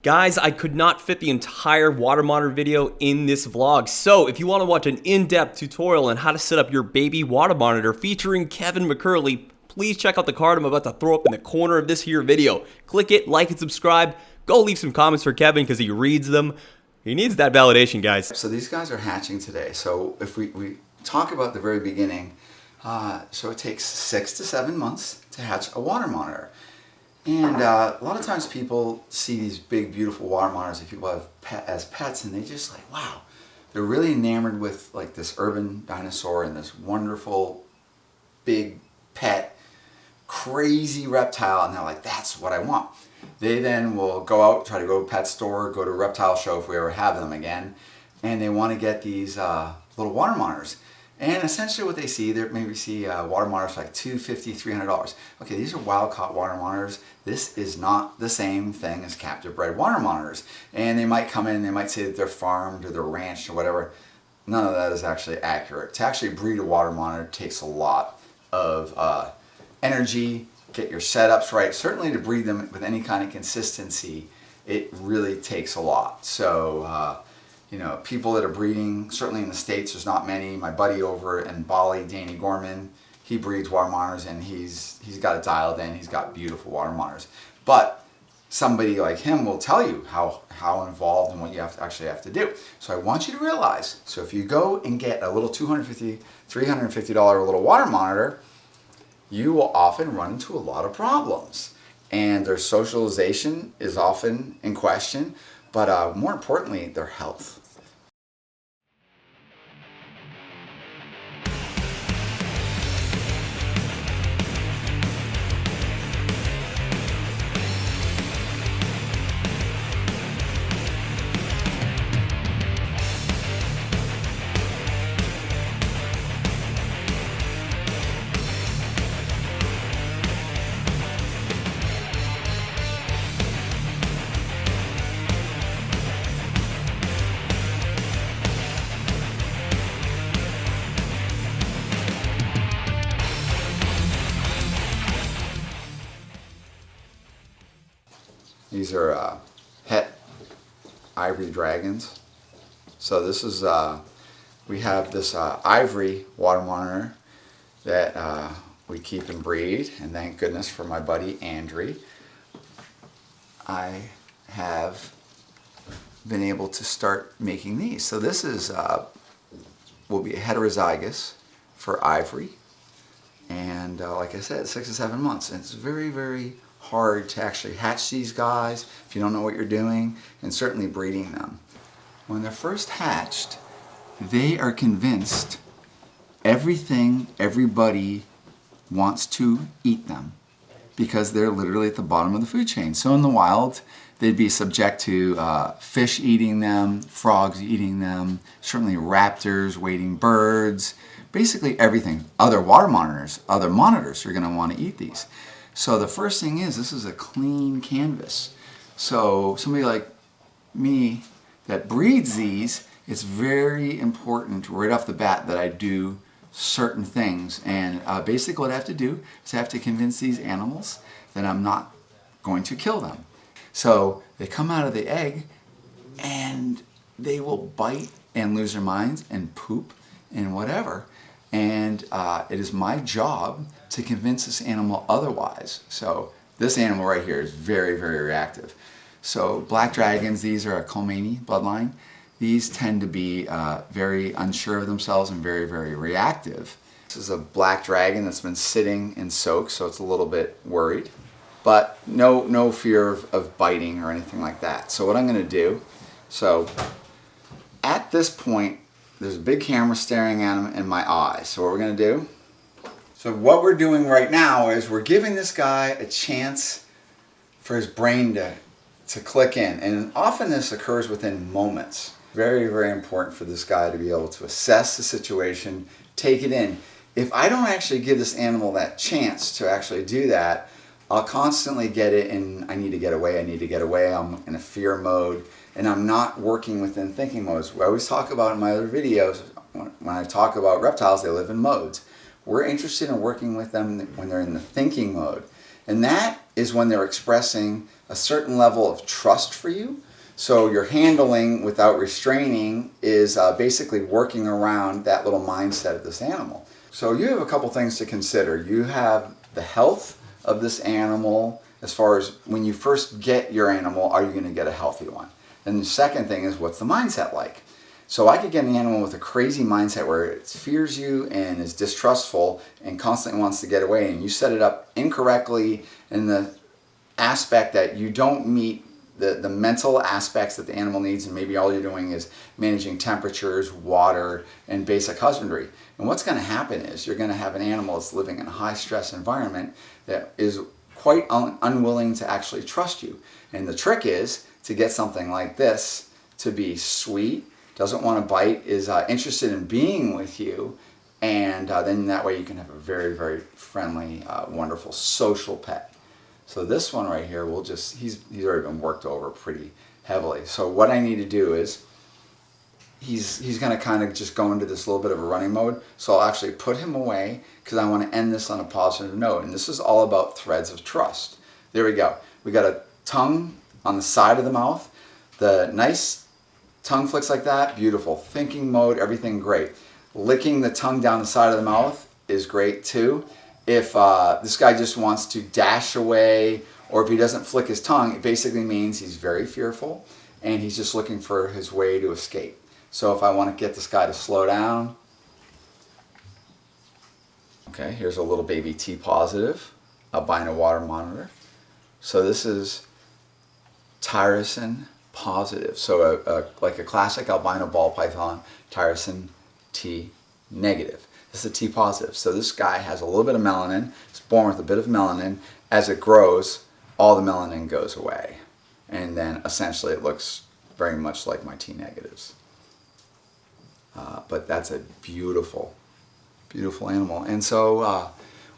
Guys, I could not fit the entire water monitor video in this vlog, so if you want to watch an in-depth tutorial on how to set up your baby water monitor featuring Kevin McCurley, please check out the card I'm about to throw up in the corner of this here video. Click it, like and subscribe. Go leave some comments for Kevin because he reads them. He needs that validation, guys. So these guys are hatching today. So if we talk about the very beginning, so it takes 6 to 7 months to hatch a water monitor. And a lot of times people see these big, beautiful water monitors that people have as pets, and they just like, wow, they're really enamored with like this urban dinosaur and this wonderful, big pet, crazy reptile, and they're like, that's what I want. They then will go out, try to go to a pet store, go to a reptile show if we ever have them again, and they want to get these little water monitors. And essentially what they see, they maybe see water monitors for like $250, $300. Okay, these are wild-caught water monitors. This is not the same thing as captive-bred water monitors. And they might come in, they might say that they're farmed or they're ranched or whatever. None of that is actually accurate. To actually breed a water monitor takes a lot of energy, get your setups right. Certainly to breed them with any kind of consistency, it really takes a lot. So, you know, people that are breeding, certainly in the States, there's not many. My buddy over in Bali, Danny Gorman, he breeds water monitors, and he's got it dialed in. He's got beautiful water monitors. But somebody like him will tell you how involved and what you actually have to do. So I want you to realize, so if you go and get a little $250, $350 little water monitor, you will often run into a lot of problems. And their socialization is often in question, but more importantly, their health. These are het ivory dragons. So this is, we have this ivory water monitor that we keep and breed, and thank goodness for my buddy Andrew. I have been able to start making these. So this is, will be a heterozygous for ivory, and like I said, 6 to 7 months, and it's very, very hard to actually hatch these guys if you don't know what you're doing, and certainly breeding them. When they're first hatched, they are convinced everybody wants to eat them because they're literally at the bottom of the food chain. So in the wild, they'd be subject to fish eating them, frogs eating them, certainly raptors, wading birds, basically everything. Other water monitors, other monitors are going to want to eat these. So the first thing is, this is a clean canvas. So somebody like me that breeds these, it's very important right off the bat that I do certain things. And basically what I have to do is I have to convince these animals that I'm not going to kill them. So they come out of the egg and they will bite and lose their minds and poop and whatever. And it is my job to convince this animal otherwise. So this animal right here is very, very reactive. So black dragons, these are a Colmani bloodline. These tend to be very unsure of themselves and very, very reactive. This is a black dragon that's been sitting in soak, so it's a little bit worried. But no fear of biting or anything like that. So what I'm going to do, so at this point, there's a big camera staring at him in my eyes. So what we're going to do, so what we're doing right now is we're giving this guy a chance for his brain to click in. And often this occurs within moments. Very, very important for this guy to be able to assess the situation, take it in. If I don't actually give this animal that chance to actually do that, I'll constantly get it in, I need to get away, I'm in a fear mode, and I'm not working within thinking modes. I always talk about in my other videos, when I talk about reptiles, they live in modes. We're interested in working with them when they're in the thinking mode. And that is when they're expressing a certain level of trust for you. So your handling without restraining is basically working around that little mindset of this animal. So you have a couple things to consider. You have the health of this animal, as far as when you first get your animal, are you going to get a healthy one? And the second thing is, what's the mindset like? So I could get an animal with a crazy mindset where it fears you and is distrustful and constantly wants to get away, and you set it up incorrectly in the aspect that you don't meet the mental aspects that the animal needs, and maybe all you're doing is managing temperatures, water, and basic husbandry. And what's going to happen is you're going to have an animal that's living in a high stress environment that is quite unwilling to actually trust you. And the trick is to get something like this to be sweet, doesn't want to bite, is interested in being with you, and then that way you can have a very, very friendly, wonderful social pet. So this one right here, he's already been worked over pretty heavily. So what I need to do is, he's going to kind of just go into this little bit of a running mode. So I'll actually put him away because I want to end this on a positive note. And this is all about threads of trust. There we go. We got a tongue on the side of the mouth. The nice tongue flicks like that, beautiful. Thinking mode, everything great. Licking the tongue down the side of the mouth is great too. If this guy just wants to dash away, or if he doesn't flick his tongue, it basically means he's very fearful and he's just looking for his way to escape. So if I want to get this guy to slow down, okay, here's a little baby T positive albino water monitor. So this is tyrosine positive. So like a classic albino ball python, tyrosine T negative. This is a T positive. So this guy has a little bit of melanin. It's born with a bit of melanin. As it grows, all the melanin goes away. And then essentially it looks very much like my T negatives. But that's a beautiful, beautiful animal. And so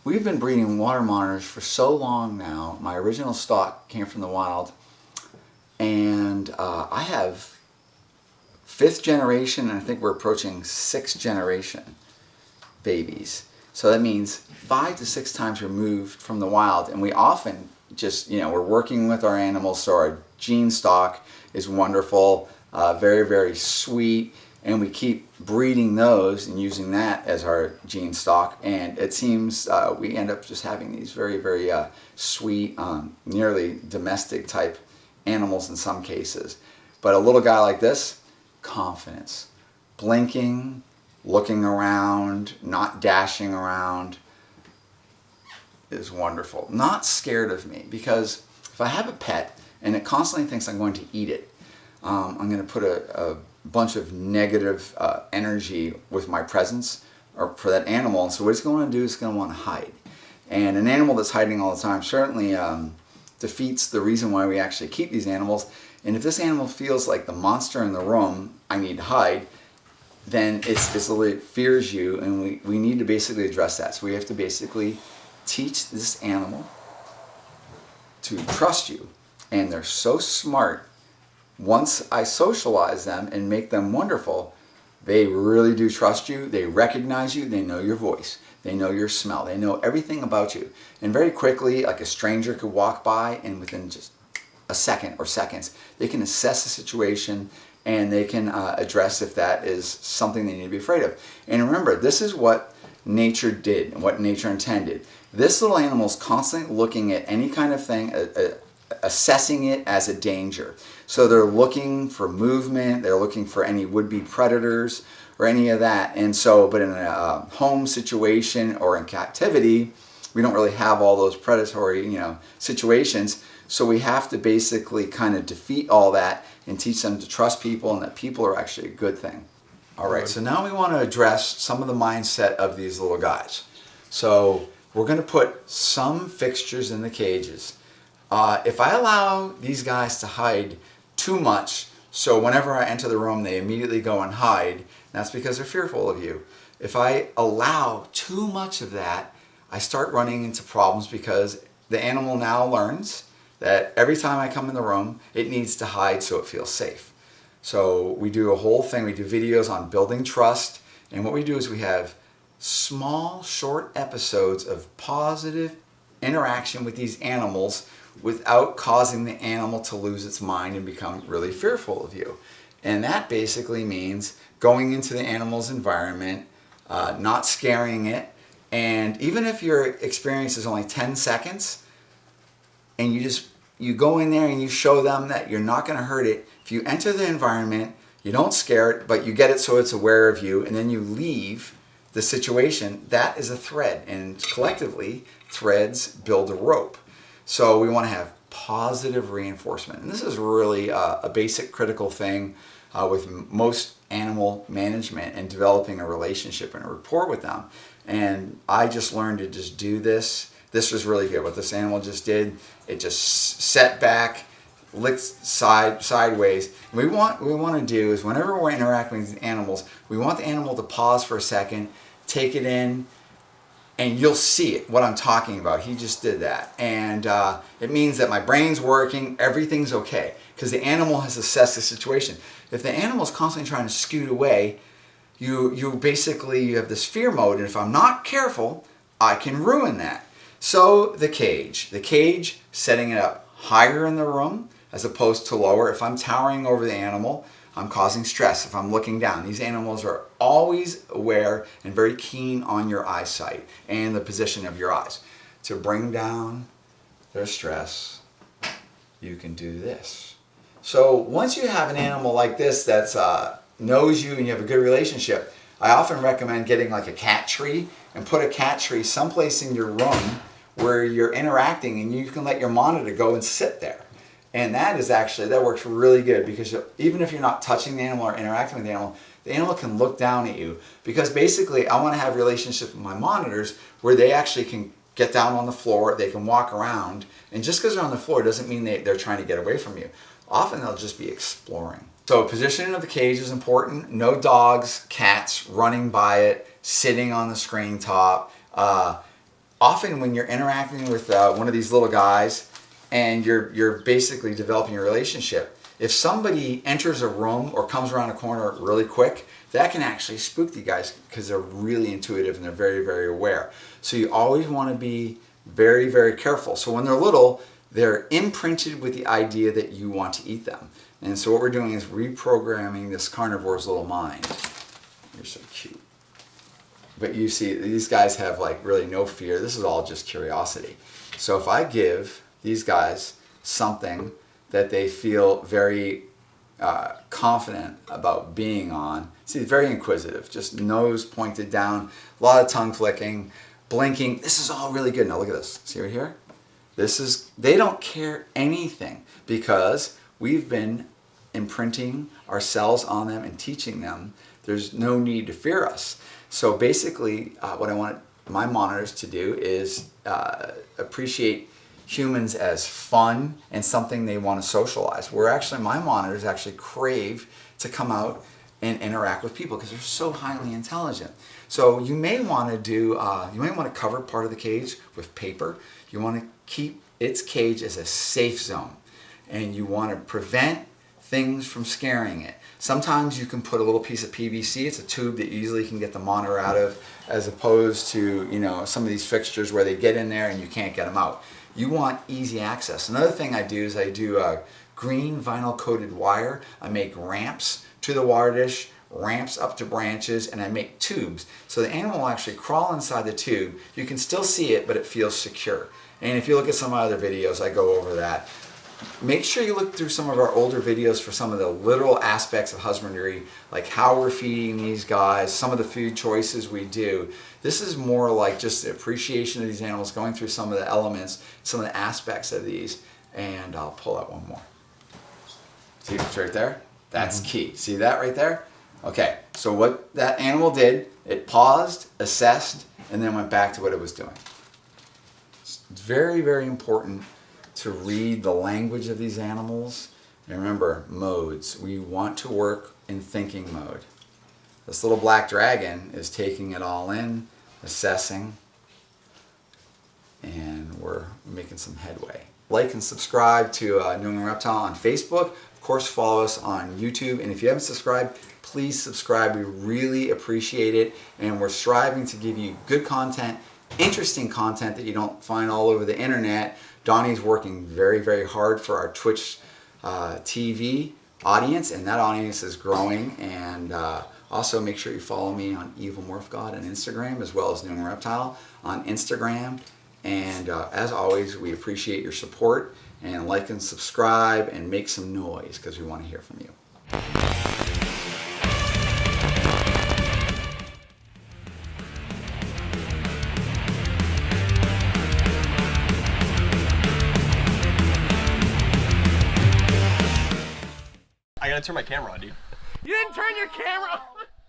we've been breeding water monitors for so long now. My original stock came from the wild. And I have 5th generation, and I think we're approaching 6th generation babies. So that means 5 to 6 times removed from the wild. And we often just, we're working with our animals, so our gene stock is wonderful, very, very sweet, and we keep breeding those and using that as our gene stock. And it seems we end up just having these very, very sweet, nearly domestic type animals in some cases. But a little guy like this, confidence, blinking, looking around, not dashing around, is wonderful. Not scared of me, because if I have a pet and it constantly thinks I'm going to eat it, I'm going to put a bunch of negative energy with my presence or for that animal. And so what it's going to do is it's going to want to hide. And an animal that's hiding all the time certainly defeats the reason why we actually keep these animals. And if this animal feels like the monster in the room, I need to hide, then it's literally fears you, and we need to basically address that. So we have to basically teach this animal to trust you. And they're so smart. Once I socialize them and make them wonderful, they really do trust you. They recognize you. They know your voice. They know your smell. They know everything about you. And very quickly, like a stranger could walk by, and within just a second or seconds, they can assess the situation, and they can address if that is something they need to be afraid of. And remember, this is what nature did and what nature intended. This little animal is constantly looking at any kind of thing, assessing it as a danger. So they're looking for movement, they're looking for any would-be predators or any of that. And so, but in a home situation or in captivity, we don't really have all those predatory, situations. So we have to basically kind of defeat all that and teach them to trust people, and that people are actually a good thing. All right, so now we want to address some of the mindset of these little guys. So we're going to put some fixtures in the cages. If I allow these guys to hide too much, so whenever I enter the room, they immediately go and hide, that's because they're fearful of you. If I allow too much of that, I start running into problems, because the animal now learns that every time I come in the room, it needs to hide so it feels safe. So we do a whole thing. We do videos on building trust. And what we do is we have small, short episodes of positive interaction with these animals without causing the animal to lose its mind and become really fearful of you. And that basically means going into the animal's environment, not scaring it, and even if your experience is only 10 seconds, and you go in there and you show them that you're not going to hurt it, if you enter the environment, you don't scare it, but you get it so it's aware of you, and then you leave the situation, that is a thread. And collectively, threads build a rope. So we want to have positive reinforcement. And this is really a basic critical thing with most animal management and developing a relationship and a rapport with them. And I just learned to just do this. This was really good. What this animal just did, it just set back, licked sideways. And what we want to do is whenever we're interacting with animals, we want the animal to pause for a second, take it in, and you'll see it, what I'm talking about. He just did that. And it means that my brain's working, everything's okay, because the animal has assessed the situation. If the animal's constantly trying to scoot away, you basically have this fear mode, and if I'm not careful, I can ruin that. So the cage, setting it up higher in the room as opposed to lower. If I'm towering over the animal, I'm causing stress. If I'm looking down, these animals are always aware and very keen on your eyesight and the position of your eyes. To bring down their stress, you can do this. So once you have an animal like this that's knows you and you have a good relationship, I often recommend getting like a cat tree and put a cat tree someplace in your room where you're interacting, and you can let your monitor go and sit there. And that works really good, because even if you're not touching the animal or interacting with the animal can look down at you. Because basically I want to have relationships with my monitors where they actually can get down on the floor, they can walk around, and just because they're on the floor doesn't mean they're trying to get away from you. Often they'll just be exploring. So positioning of the cage is important. No dogs, cats running by it, sitting on the screen top. Often when you're interacting with one of these little guys and you're basically developing a relationship, if somebody enters a room or comes around a corner really quick, that can actually spook the guys because they're really intuitive and they're very, very aware. So you always want to be very, very careful. So when they're little, they're imprinted with the idea that you want to eat them. And so what we're doing is reprogramming this carnivore's little mind. You're so cute. But you see, these guys have like really no fear. This is all just curiosity. So if I give these guys something that they feel very confident about being on, see, very inquisitive, just nose pointed down, a lot of tongue flicking, blinking. This is all really good. Now look at this. See right here? They don't care anything because we've been imprinting ourselves on them and teaching them there's no need to fear us. So basically, what I want my monitors to do is appreciate humans as fun and something they want to socialize. My monitors actually crave to come out and interact with people because they're so highly intelligent. So you may want to cover part of the cage with paper. You want to keep its cage as a safe zone, and you want to prevent things from scaring it. Sometimes you can put a little piece of PVC. It's a tube that you easily can get the monitor out of, as opposed to some of these fixtures where they get in there and you can't get them out. You want easy access. Another thing I do is I do a green vinyl coated wire. I make ramps to the water dish, ramps up to branches, and I make tubes. So the animal will actually crawl inside the tube. You can still see it, but it feels secure. And if you look at some of my other videos, I go over that. Make sure you look through some of our older videos for some of the literal aspects of husbandry, like how we're feeding these guys, some of the food choices we do. This is more like just the appreciation of these animals, going through some of the elements, some of the aspects of these. And I'll pull out one more. See what's right there? That's key. See that right there? Okay, so what that animal did, it paused, assessed, and then went back to what it was doing. It's very, very important to read the language of these animals. And remember, modes. We want to work in thinking mode. This little black dragon is taking it all in, assessing, and we're making some headway. Like and subscribe to New England Reptile on Facebook. Of course, follow us on YouTube. And if you haven't subscribed, please subscribe. We really appreciate it. And we're striving to give you good content interesting content that you don't find all over the internet. Donny's working very, very hard for our Twitch TV audience, and that audience is growing. And also make sure you follow me on Evil Morph God on Instagram, as well as England Reptile on Instagram. And as always, we appreciate your support, and like and subscribe and make some noise because we want to hear from you. I gotta turn my camera on, dude. You didn't turn your camera on!